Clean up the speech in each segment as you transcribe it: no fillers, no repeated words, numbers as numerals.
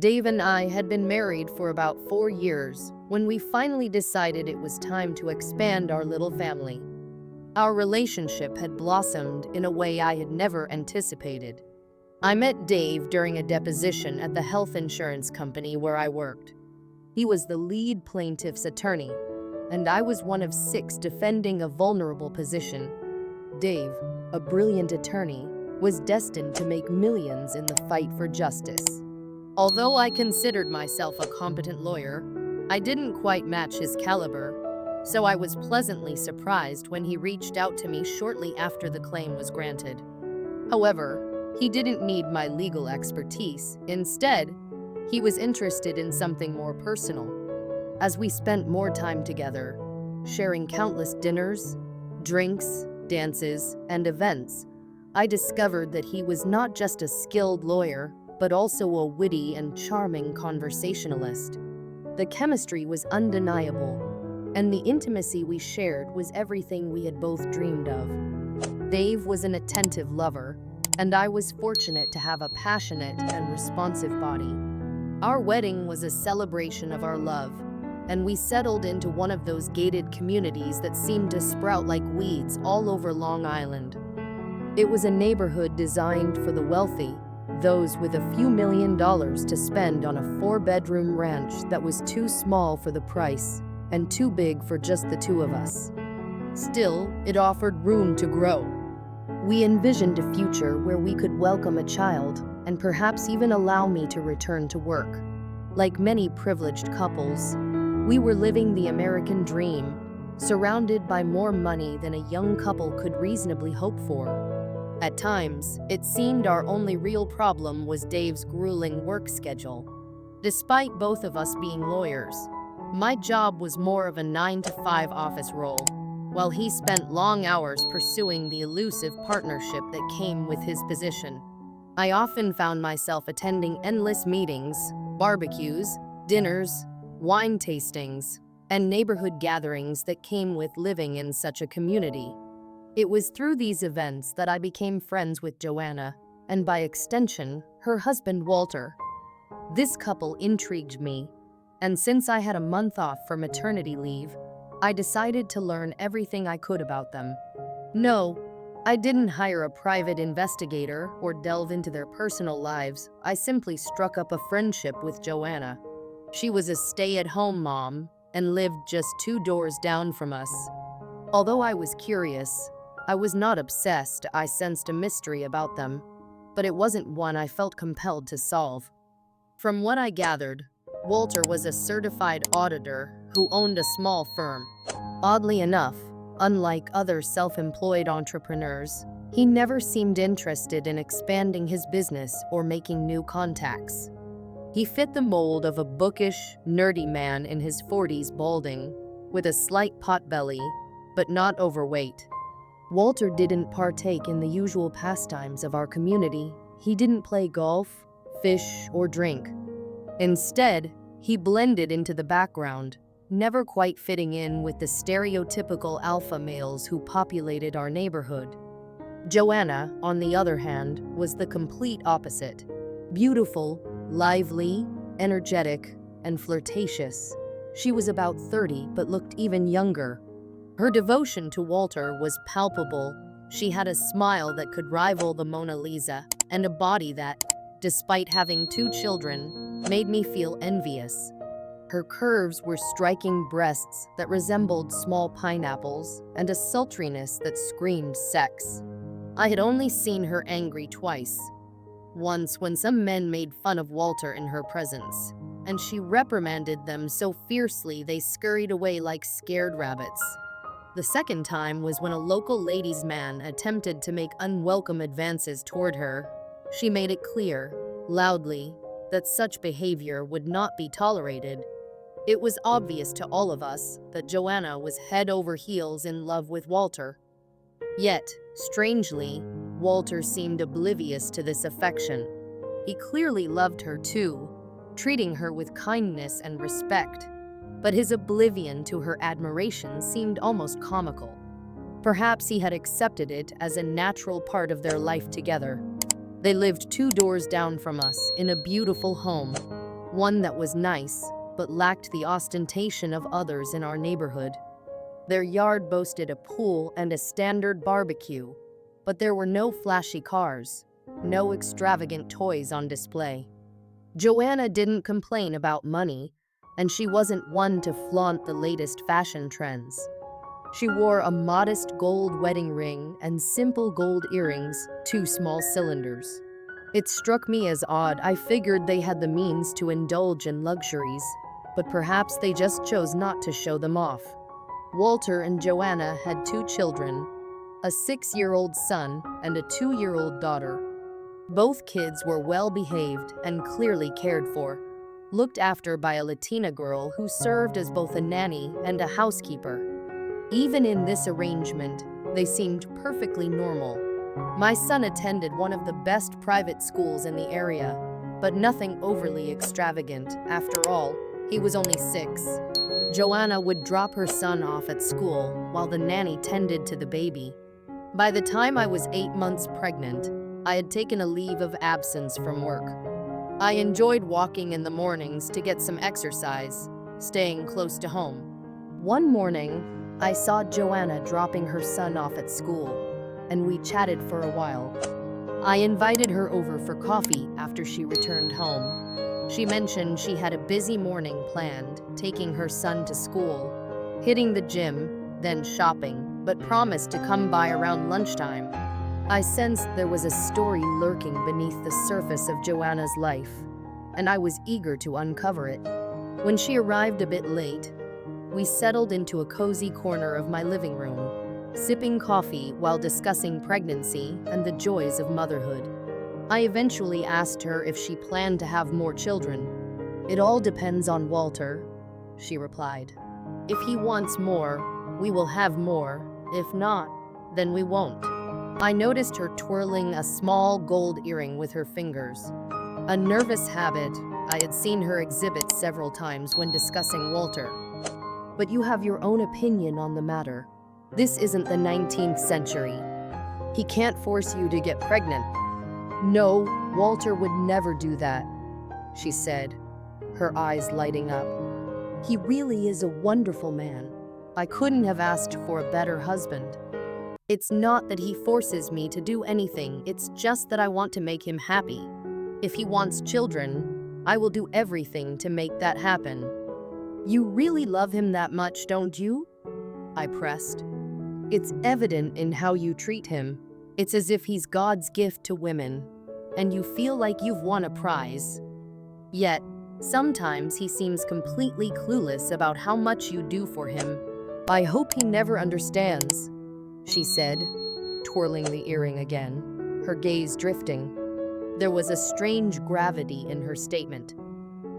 Dave and I had been married for about 4 years when we finally decided it was time to expand our little family. Our relationship had blossomed in a way I had never anticipated. I met Dave during a deposition at the health insurance company where I worked. He was the lead plaintiff's attorney, and I was one of 6 defending a vulnerable position. Dave, a brilliant attorney, was destined to make millions in the fight for justice. Although I considered myself a competent lawyer, I didn't quite match his caliber, so I was pleasantly surprised when he reached out to me shortly after the claim was granted. However, he didn't need my legal expertise. Instead, he was interested in something more personal. As we spent more time together, sharing countless dinners, drinks, dances, and events, I discovered that he was not just a skilled lawyer, but also a witty and charming conversationalist. The chemistry was undeniable, and the intimacy we shared was everything we had both dreamed of. Dave was an attentive lover, and I was fortunate to have a passionate and responsive body. Our wedding was a celebration of our love, and we settled into one of those gated communities that seemed to sprout like weeds all over Long Island. It was a neighborhood designed for the wealthy, those with a few $1 million to spend on a 4-bedroom ranch that was too small for the price and too big for just the 2 of us. Still, it offered room to grow. We envisioned a future where we could welcome a child and perhaps even allow me to return to work. Like many privileged couples, we were living the American dream, surrounded by more money than a young couple could reasonably hope for. At times, it seemed our only real problem was Dave's grueling work schedule. Despite both of us being lawyers, my job was more of a 9-to-5 office role, while he spent long hours pursuing the elusive partnership that came with his position. I often found myself attending endless meetings, barbecues, dinners, wine tastings, and neighborhood gatherings that came with living in such a community. It was through these events that I became friends with Joanna, and by extension, her husband Walter. This couple intrigued me, and since I had a month off for maternity leave, I decided to learn everything I could about them. No, I didn't hire a private investigator or delve into their personal lives. I simply struck up a friendship with Joanna. She was a stay-at-home mom and lived just 2 doors down from us. Although I was curious, I was not obsessed. I sensed a mystery about them, but it wasn't one I felt compelled to solve. From what I gathered, Walter was a certified auditor who owned a small firm. Oddly enough, unlike other self-employed entrepreneurs, he never seemed interested in expanding his business or making new contacts. He fit the mold of a bookish, nerdy man in his 40s, balding, with a slight potbelly, but not overweight. Walter didn't partake in the usual pastimes of our community. He didn't play golf, fish, or drink. Instead, he blended into the background, never quite fitting in with the stereotypical alpha males who populated our neighborhood. Joanna, on the other hand, was the complete opposite. Beautiful, lively, energetic, and flirtatious. She was about 30 but looked even younger. Her devotion to Walter was palpable. She had a smile that could rival the Mona Lisa, and a body that, despite having 2 children, made me feel envious. Her curves were striking breasts that resembled small pineapples, and a sultriness that screamed sex. I had only seen her angry twice. Once when some men made fun of Walter in her presence, and she reprimanded them so fiercely they scurried away like scared rabbits. The second time was when a local ladies' man attempted to make unwelcome advances toward her. She made it clear, loudly, that such behavior would not be tolerated. It was obvious to all of us that Joanna was head over heels in love with Walter. Yet, strangely, Walter seemed oblivious to this affection. He clearly loved her too, treating her with kindness and respect. But his oblivion to her admiration seemed almost comical. Perhaps he had accepted it as a natural part of their life together. They lived 2 doors down from us in a beautiful home, one that was nice, but lacked the ostentation of others in our neighborhood. Their yard boasted a pool and a standard barbecue, but there were no flashy cars, no extravagant toys on display. Joanna didn't complain about money, and she wasn't one to flaunt the latest fashion trends. She wore a modest gold wedding ring and simple gold earrings, 2 small cylinders. It struck me as odd. I figured they had the means to indulge in luxuries, but perhaps they just chose not to show them off. Walter and Joanna had 2 children, a 6-year-old son and a 2-year-old daughter. Both kids were well behaved and clearly cared for, looked after by a Latina girl who served as both a nanny and a housekeeper. Even in this arrangement, they seemed perfectly normal. My son attended one of the best private schools in the area, but nothing overly extravagant. After all, he was only 6. Joanna would drop her son off at school while the nanny tended to the baby. By the time I was 8 months pregnant, I had taken a leave of absence from work. I enjoyed walking in the mornings to get some exercise, staying close to home. One morning, I saw Joanna dropping her son off at school, and we chatted for a while. I invited her over for coffee after she returned home. She mentioned she had a busy morning planned, taking her son to school, hitting the gym, then shopping, but promised to come by around lunchtime. I sensed there was a story lurking beneath the surface of Joanna's life, and I was eager to uncover it. When she arrived a bit late, we settled into a cozy corner of my living room, sipping coffee while discussing pregnancy and the joys of motherhood. I eventually asked her if she planned to have more children. "It all depends on Walter," she replied. "If he wants more, we will have more. If not, then we won't." I noticed her twirling a small gold earring with her fingers, a nervous habit I had seen her exhibit several times when discussing Walter. "But you have your own opinion on the matter. This isn't the 19th century. He can't force you to get pregnant." "No, Walter would never do that," she said, her eyes lighting up. "He really is a wonderful man. I couldn't have asked for a better husband. It's not that he forces me to do anything, it's just that I want to make him happy. If he wants children, I will do everything to make that happen." "You really love him that much, don't you?" I pressed. "It's evident in how you treat him. It's as if he's God's gift to women, and you feel like you've won a prize. Yet, sometimes he seems completely clueless about how much you do for him. I hope he never understands," she said, twirling the earring again, her gaze drifting. There was a strange gravity in her statement.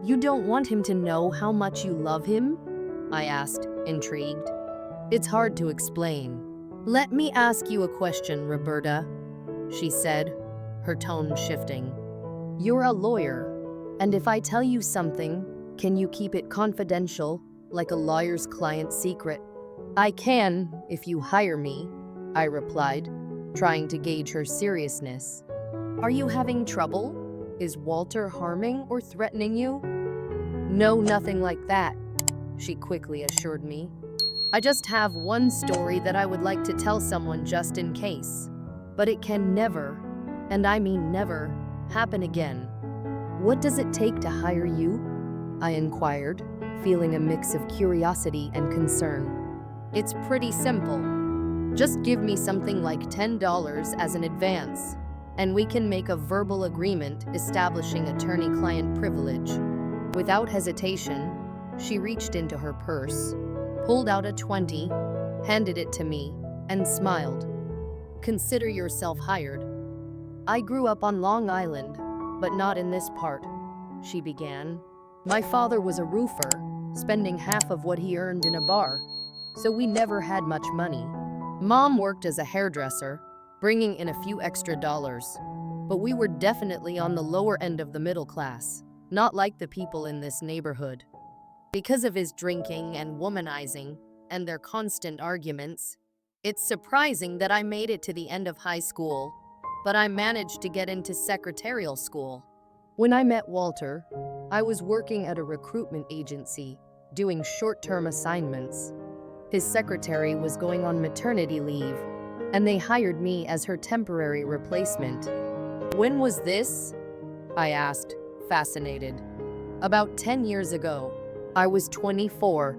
"You don't want him to know how much you love him?" I asked, intrigued. "It's hard to explain." "Let me ask you a question, Roberta," she said, her tone shifting. "You're a lawyer, and if I tell you something, can you keep it confidential, like a lawyer's client's secret?" "I can, if you hire me," I replied, trying to gauge her seriousness. "Are you having trouble? Is Walter harming or threatening you?" "No, nothing like that," she quickly assured me. "I just have one story that I would like to tell someone just in case. But it can never, and I mean never, happen again." "What does it take to hire you?" I inquired, feeling a mix of curiosity and concern. "It's pretty simple. Just give me something like $10 as an advance, and we can make a verbal agreement establishing attorney-client privilege." Without hesitation, she reached into her purse, pulled out a 20, handed it to me, and smiled. "Consider yourself hired." "I grew up on Long Island, but not in this part," she began. "My father was a roofer, spending half of what he earned in a bar, so we never had much money. Mom worked as a hairdresser, bringing in a few extra dollars, but we were definitely on the lower end of the middle class, not like the people in this neighborhood. Because of his drinking and womanizing, and their constant arguments, it's surprising that I made it to the end of high school, but I managed to get into secretarial school. When I met Walter, I was working at a recruitment agency, doing short-term assignments. His secretary was going on maternity leave, and they hired me as her temporary replacement. When was this? I asked, fascinated. About 10 years ago. I was 24,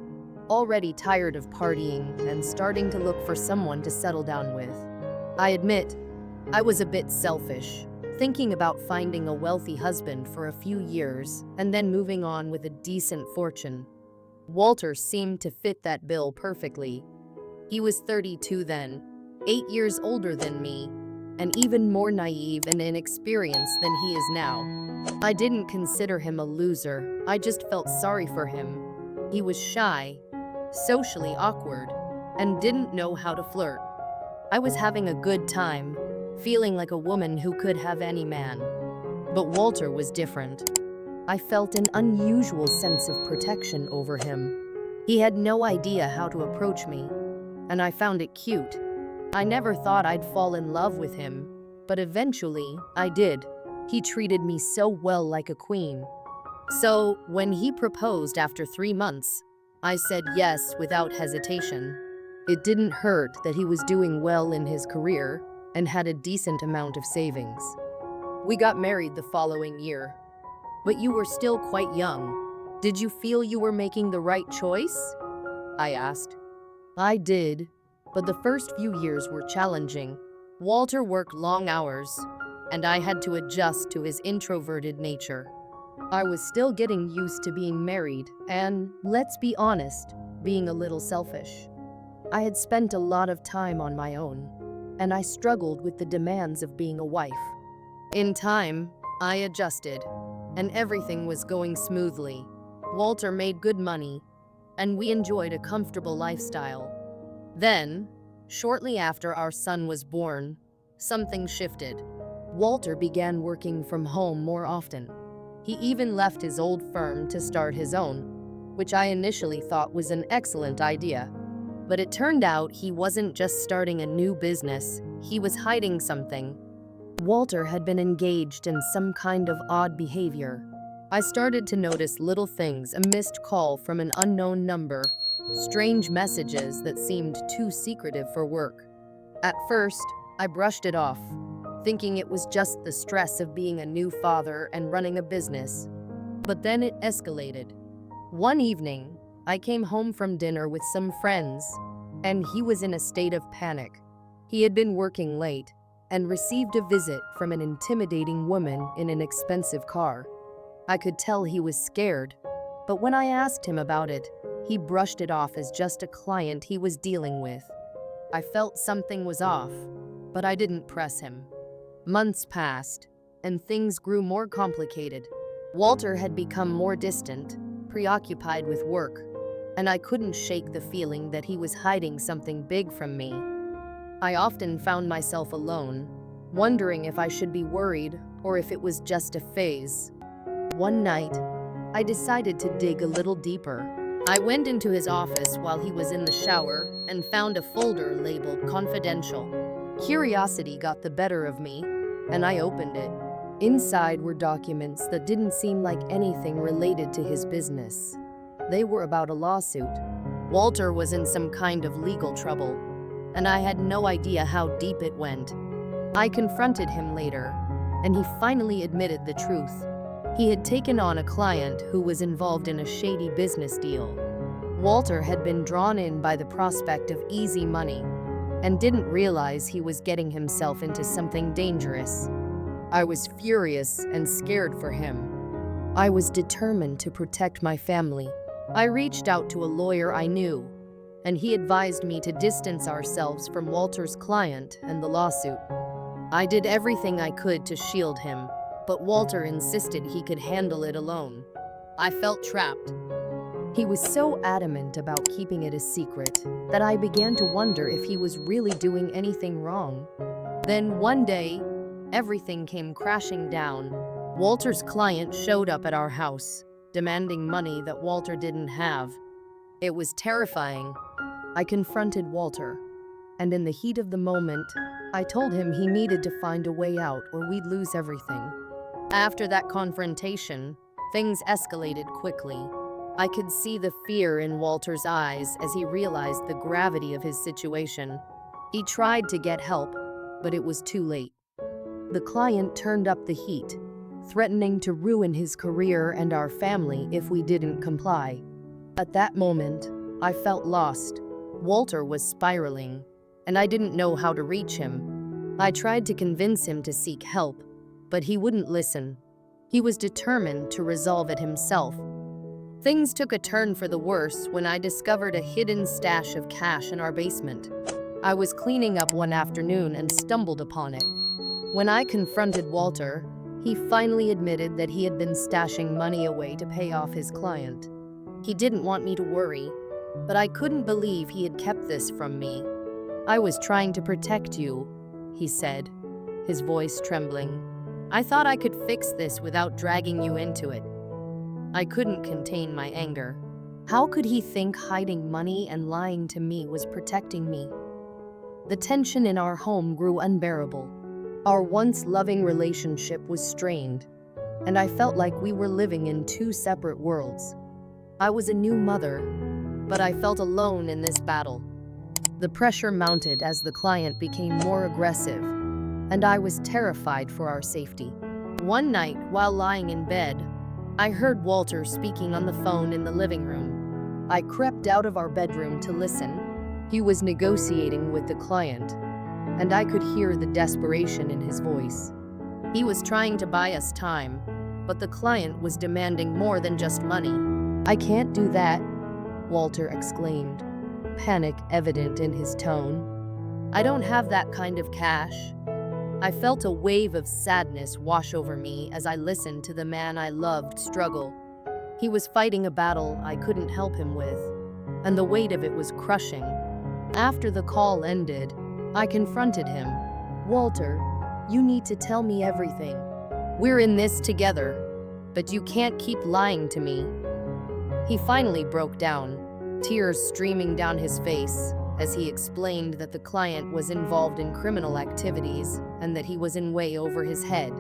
already tired of partying and starting to look for someone to settle down with. I admit, I was a bit selfish, thinking about finding a wealthy husband for a few years and then moving on with a decent fortune. Walter seemed to fit that bill perfectly. He was 32 then, 8 years older than me, and even more naive and inexperienced than he is now. I didn't consider him a loser, I just felt sorry for him. He was shy, socially awkward, and didn't know how to flirt. I was having a good time, feeling like a woman who could have any man. But Walter was different. I felt an unusual sense of protection over him. He had no idea how to approach me, and I found it cute. I never thought I'd fall in love with him, but eventually I did. He treated me so well, like a queen. So, when he proposed after 3 months, I said yes without hesitation. It didn't hurt that he was doing well in his career and had a decent amount of savings. We got married the following year. But you were still quite young. Did you feel you were making the right choice? I asked. I did, but the first few years were challenging. Walter worked long hours, and I had to adjust to his introverted nature. I was still getting used to being married and, let's be honest, being a little selfish. I had spent a lot of time on my own, and I struggled with the demands of being a wife. In time, I adjusted, and everything was going smoothly. Walter made good money, and we enjoyed a comfortable lifestyle. Then, shortly after our son was born, something shifted. Walter began working from home more often. He even left his old firm to start his own, which I initially thought was an excellent idea. But it turned out he wasn't just starting a new business, he was hiding something. Walter had been engaged in some kind of odd behavior. I started to notice little things: a missed call from an unknown number, strange messages that seemed too secretive for work. At first, I brushed it off, thinking it was just the stress of being a new father and running a business. But then it escalated. One evening, I came home from dinner with some friends, and he was in a state of panic. He had been working late and received a visit from an intimidating woman in an expensive car. I could tell he was scared, but when I asked him about it, he brushed it off as just a client he was dealing with. I felt something was off, but I didn't press him. Months passed, and things grew more complicated. Walter had become more distant, preoccupied with work, and I couldn't shake the feeling that he was hiding something big from me. I often found myself alone, wondering if I should be worried or if it was just a phase. One night, I decided to dig a little deeper. I went into his office while he was in the shower and found a folder labeled confidential. Curiosity got the better of me, and I opened it. Inside were documents that didn't seem like anything related to his business. They were about a lawsuit. Walter was in some kind of legal trouble, and I had no idea how deep it went. I confronted him later, and he finally admitted the truth. He had taken on a client who was involved in a shady business deal. Walter had been drawn in by the prospect of easy money and didn't realize he was getting himself into something dangerous. I was furious and scared for him. I was determined to protect my family. I reached out to a lawyer I knew, and he advised me to distance ourselves from Walter's client and the lawsuit. I did everything I could to shield him, but Walter insisted he could handle it alone. I felt trapped. He was so adamant about keeping it a secret that I began to wonder if he was really doing anything wrong. Then one day, everything came crashing down. Walter's client showed up at our house, demanding money that Walter didn't have. It was terrifying. I confronted Walter, and in the heat of the moment, I told him he needed to find a way out or we'd lose everything. After that confrontation, things escalated quickly. I could see the fear in Walter's eyes as he realized the gravity of his situation. He tried to get help, but it was too late. The client turned up the heat, threatening to ruin his career and our family if we didn't comply. At that moment, I felt lost. Walter was spiraling, and I didn't know how to reach him. I tried to convince him to seek help, but he wouldn't listen. He was determined to resolve it himself. Things took a turn for the worse when I discovered a hidden stash of cash in our basement. I was cleaning up one afternoon and stumbled upon it. When I confronted Walter, he finally admitted that he had been stashing money away to pay off his client. He didn't want me to worry, but I couldn't believe he had kept this from me. "I was trying to protect you," he said, his voice trembling. "I thought I could fix this without dragging you into it." I couldn't contain my anger. How could he think hiding money and lying to me was protecting me? The tension in our home grew unbearable. Our once loving relationship was strained, and I felt like we were living in two separate worlds. I was a new mother, but I felt alone in this battle. The pressure mounted as the client became more aggressive, and I was terrified for our safety. One night, while lying in bed, I heard Walter speaking on the phone in the living room. I crept out of our bedroom to listen. He was negotiating with the client, and I could hear the desperation in his voice. He was trying to buy us time, but the client was demanding more than just money. "I can't do that," Walter exclaimed, panic evident in his tone. "I don't have that kind of cash." I felt a wave of sadness wash over me as I listened to the man I loved struggle. He was fighting a battle I couldn't help him with, and the weight of it was crushing. After the call ended, I confronted him. "Walter, you need to tell me everything. We're in this together, but you can't keep lying to me." He finally broke down, tears streaming down his face, as he explained that the client was involved in criminal activities and that he was in way over his head.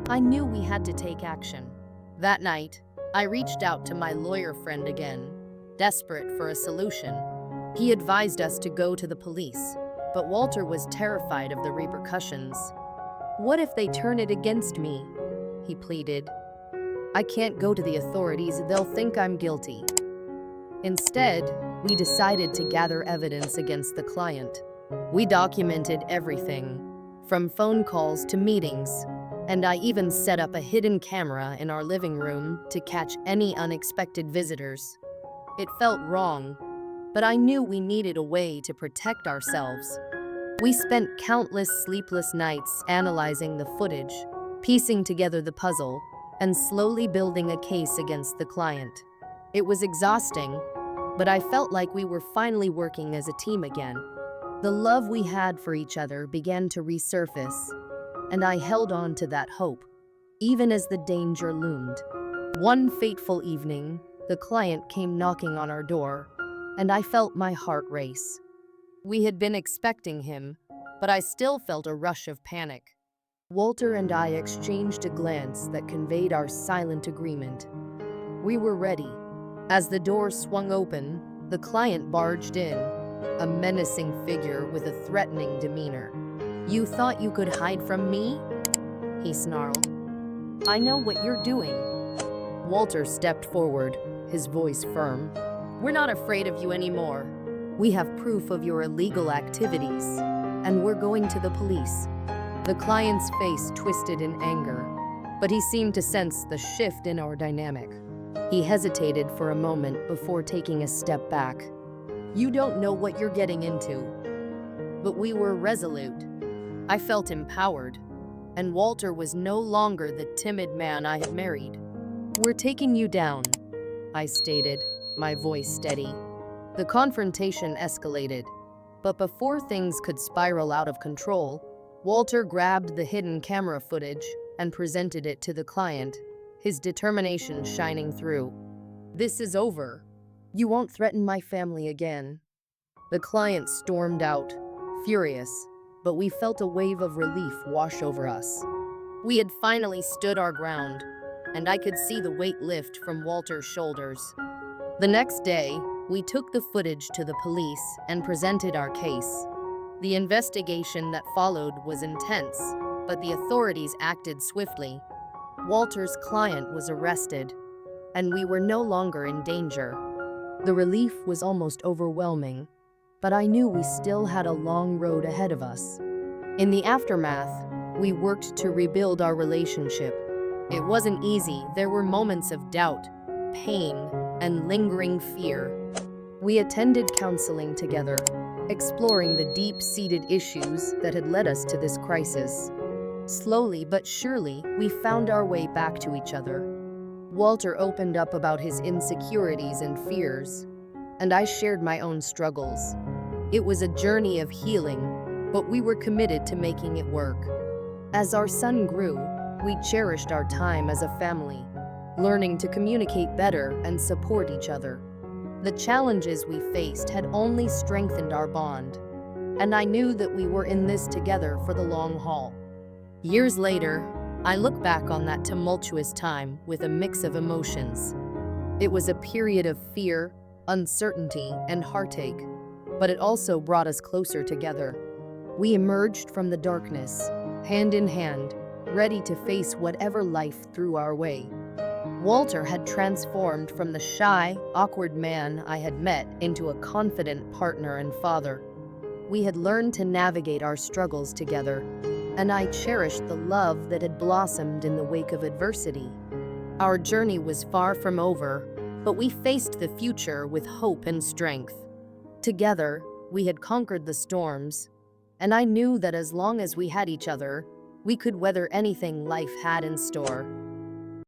I knew we had to take action. That night, I reached out to my lawyer friend again, desperate for a solution. He advised us to go to the police, but Walter was terrified of the repercussions. "What if they turn it against me?" he pleaded. "I can't go to the authorities, they'll think I'm guilty." Instead, we decided to gather evidence against the client. We documented everything, from phone calls to meetings, and I even set up a hidden camera in our living room to catch any unexpected visitors. It felt wrong, but I knew we needed a way to protect ourselves. We spent countless sleepless nights analyzing the footage, piecing together the puzzle, and slowly building a case against the client. It was exhausting, but I felt like we were finally working as a team again. The love we had for each other began to resurface, and I held on to that hope, even as the danger loomed. One fateful evening, the client came knocking on our door, and I felt my heart race. We had been expecting him, but I still felt a rush of panic. Walter and I exchanged a glance that conveyed our silent agreement. We were ready. As the door swung open, the client barged in, a menacing figure with a threatening demeanor. "You thought you could hide from me?" he snarled. "I know what you're doing." Walter stepped forward, his voice firm. "We're not afraid of you anymore. We have proof of your illegal activities, and we're going to the police." The client's face twisted in anger, but he seemed to sense the shift in our dynamic. He hesitated for a moment before taking a step back. "You don't know what you're getting into." But we were resolute. I felt empowered, and Walter was no longer the timid man I had married. "We're taking you down," I stated, my voice steady. The confrontation escalated, but before things could spiral out of control, Walter grabbed the hidden camera footage and presented it to the client, his determination shining through. "This is over. You won't threaten my family again." The client stormed out, furious, but we felt a wave of relief wash over us. We had finally stood our ground, and I could see the weight lift from Walter's shoulders. The next day, we took the footage to the police and presented our case. The investigation that followed was intense, but the authorities acted swiftly. Walter's client was arrested, and we were no longer in danger. The relief was almost overwhelming, but I knew we still had a long road ahead of us. In the aftermath, we worked to rebuild our relationship. It wasn't easy. There were moments of doubt, pain, and lingering fear. We attended counseling together, exploring the deep-seated issues that had led us to this crisis. Slowly but surely, we found our way back to each other. Walter opened up about his insecurities and fears, and I shared my own struggles. It was a journey of healing, but we were committed to making it work. As our son grew, we cherished our time as a family, learning to communicate better and support each other. The challenges we faced had only strengthened our bond, and I knew that we were in this together for the long haul. Years later, I look back on that tumultuous time with a mix of emotions. It was a period of fear, uncertainty, and heartache, but it also brought us closer together. We emerged from the darkness, hand in hand, ready to face whatever life threw our way. Walter had transformed from the shy, awkward man I had met into a confident partner and father. We had learned to navigate our struggles together, and I cherished the love that had blossomed in the wake of adversity. Our journey was far from over, but we faced the future with hope and strength. Together, we had conquered the storms, and I knew that as long as we had each other, we could weather anything life had in store.